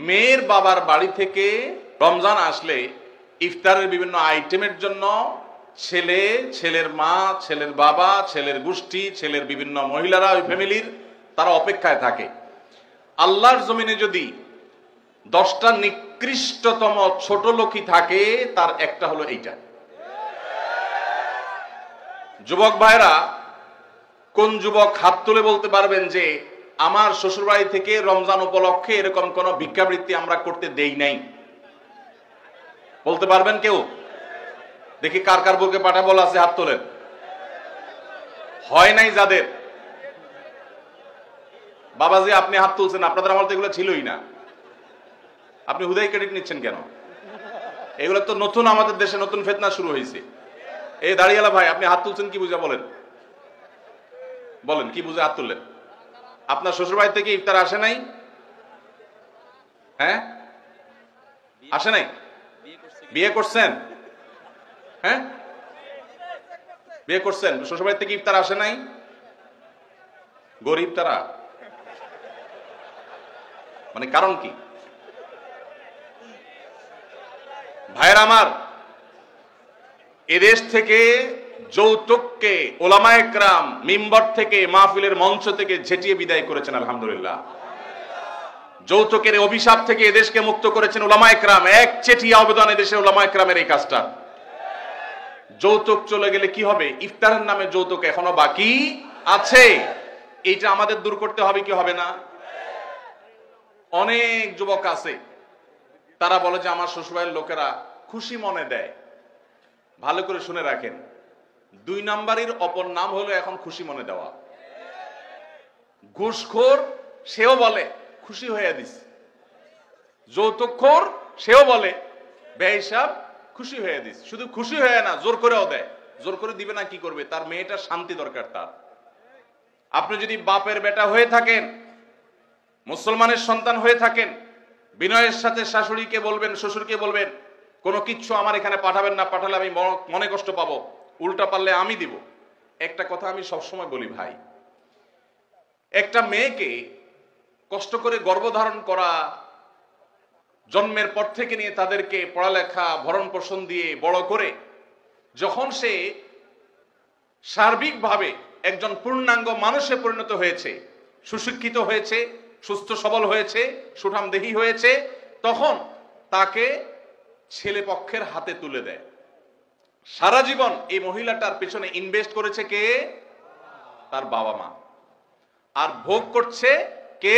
মেয়ের বাবার বাড়ি থেকে রমজান আসলে ইফতারের বিভিন্ন আইটেমের জন্য ছেলে, ছেলের মা, ছেলের বাবা, ছেলের গোষ্ঠী, ছেলের বিভিন্ন মহিলারা ওই ফ্যামিলির তারা অপেক্ষায় থাকে। আল্লাহর জমিনে যদি 10টা নিকৃষ্টতম ছোট লোকই থাকে, তার একটা হলো এইটা। যুবক ভাইরা, কোন যুবক হাত তুলে বলতে পারবেন যে আমার শ্বশুরবাড়ি থেকে রমজান উপলক্ষে এরকম কোন ভিক্ষাবৃত্তি আমরা করতে দেই নাই? বলতে পারবেন কেউ? দেখি কার কার বুকে পাঠা বলা আছে, হাত তোলেন। হয় নাই যাদের। বাবাজি আপনি হাত তুলছেন, আপনাদের আমার তো এগুলো ছিলই না। আপনি হুদাই ক্রেডিট নিচ্ছেন কেন? এগুলো তো নতুন, আমাদের দেশে নতুন ফিতনা শুরু হয়েছে। এই দাঁড়িয়ালা ভাই, আপনি হাত তুলছেন কি বুঝা? বলেন বলেন কি বুঝে হাত তুললেন? আপনার শ্বশুরবাড়ি থেকে ইফতার আসে নাই? হ্যাঁ আসে নাই? বিয়ে করছেন? হ্যাঁ বিয়ে করছেন, শ্বশুরবাড়ি থেকে ইফতার আসে নাই? গরিব তারা, মানে কারণ কি? ভাইয়ের আমার, এদেশ থেকে যৌতুককে ওলামায়ে কেরাম মিম্বর থেকে, মাহফিলের মঞ্চ থেকে ঝেঁটিয়ে বিদায় করেছেন, আলহামদুলিল্লাহ। যৌতুকের অভিশাপ থেকে এদেশকে মুক্ত করেছেন ওলামায়ে কেরাম। এক চিঠি আবেদন এদেশের ওলামায়ে কেরামের এই কাজটা। যৌতুক চলে গেলে কি হবে? ইফতারের নামে যৌতুক এখনো বাকি আছে, এইটা আমাদের দূর করতে হবে কি হবে না? অনেক যুবক আছে, তারা বলে যে আমার শ্বশুরবাড়ির লোকেরা খুশি মনে দেয়। ভালো করে শুনে রাখেন, 2 নাম্বারের অপর নাম হলো এখন খুশি মনে দেওয়া। ঘুষখোর সেও বলে খুশি হয়ে দিস, যৌতুকখোর সেও বলে বেহিসাব খুশি হয়ে দিস। শুধু খুশি হয়ে না, জোর করেও দেয়। জোর করে দিবে না কি করবে? তার মেয়েটা শান্তি দরকার তার। আপনি যদি বাপের বেটা হয়ে থাকেন, মুসলমানের সন্তান হয়ে থাকেন, বিনয়ের সাথে শাশুড়িকে বলবেন, শ্বশুরকে বলবেন কোনো কিচ্ছু আমার এখানে পাঠাবেন না, পাঠালে আমি মনে কষ্ট পাবো, উল্টা পারলে আমি দিব। একটা কথা আমি সবসময় বলি ভাই, একটা মেয়েকে কষ্ট করে গর্ভধারণ করা, জন্মের পর থেকে নিয়ে তাদেরকে পড়ালেখা ভরণ পোষণ দিয়ে বড় করে যখন সে সার্বিকভাবে একজন পূর্ণাঙ্গ মানুষে পরিণত হয়েছে, সুশিক্ষিত হয়েছে, সুস্থ সবল হয়েছে, সুঠামদেহী হয়েছে, তখন তাকে ছেলে পক্ষের হাতে তুলে দেয়। সারা জীবন এই মহিলাটার পেছনে ইনভেস্ট করেছে কে? তার বাবা মা। আর ভোগ করছে কে?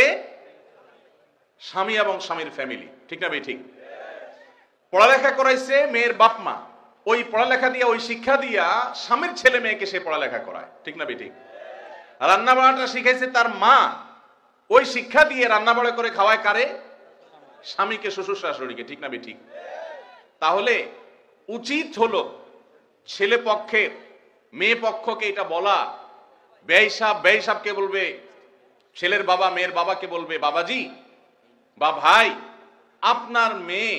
স্বামী এবং স্বামীর ফ্যামিলি। ঠিক না ভাই? ঠিক। পড়ালেখা করাইছে মেয়ের বাপ মা, ওই পড়ালেখা দিয়া, ওই শিক্ষা দিয়া স্বামীর ছেলে মেয়েকে সে পড়ালেখা করায়। ঠিক না ভাই? ঠিক। রান্না বান্নাটা শিখাইছে তার মা, ওই শিক্ষা দিয়ে রান্না বাড়া করে খাওয়ায় কারে? স্বামীকে, শ্বশুর শাশুড়িকে। ঠিক না ভাই? ঠিক। তাহলে উচিত হলো ছেলে পক্ষের মেয়ে পক্ষকে এটা বলা, বেহিসাবকে বলবে ছেলের বাবা, মেয়ের বাবাকে বলবে বাবাজি বা ভাই, আপনার মেয়ে,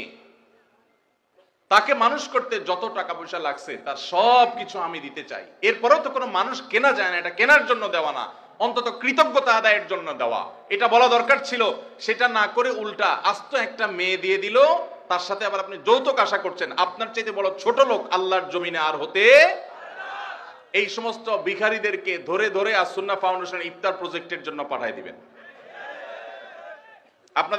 তাকে মানুষ করতে যত টাকা পয়সা লাগছে তার সব কিছু আমি দিতে চাই। এরপরেও তো কোনো মানুষ কেনা যায় না, এটা কেনার জন্য দেওয়া না, অন্তত কৃতজ্ঞতা আদায়ের জন্য দেওয়া। এটা বলা দরকার ছিল। সেটা না করে উল্টা আস্ত একটা মেয়ে দিয়ে দিল, তার সাথে আবার আপনি যৌতুক আশা করছেন। আপনার চাইতে বড় ছোট লোক আল্লাহর জমিনে আর হতে। এই সমস্ত ভিখারীদেরকে ধরে ধরে আস সুন্নাহ ফাউন্ডেশন ইফতার প্রজেক্টের জন্য পাঠিয়ে দিবেন। আপনাদের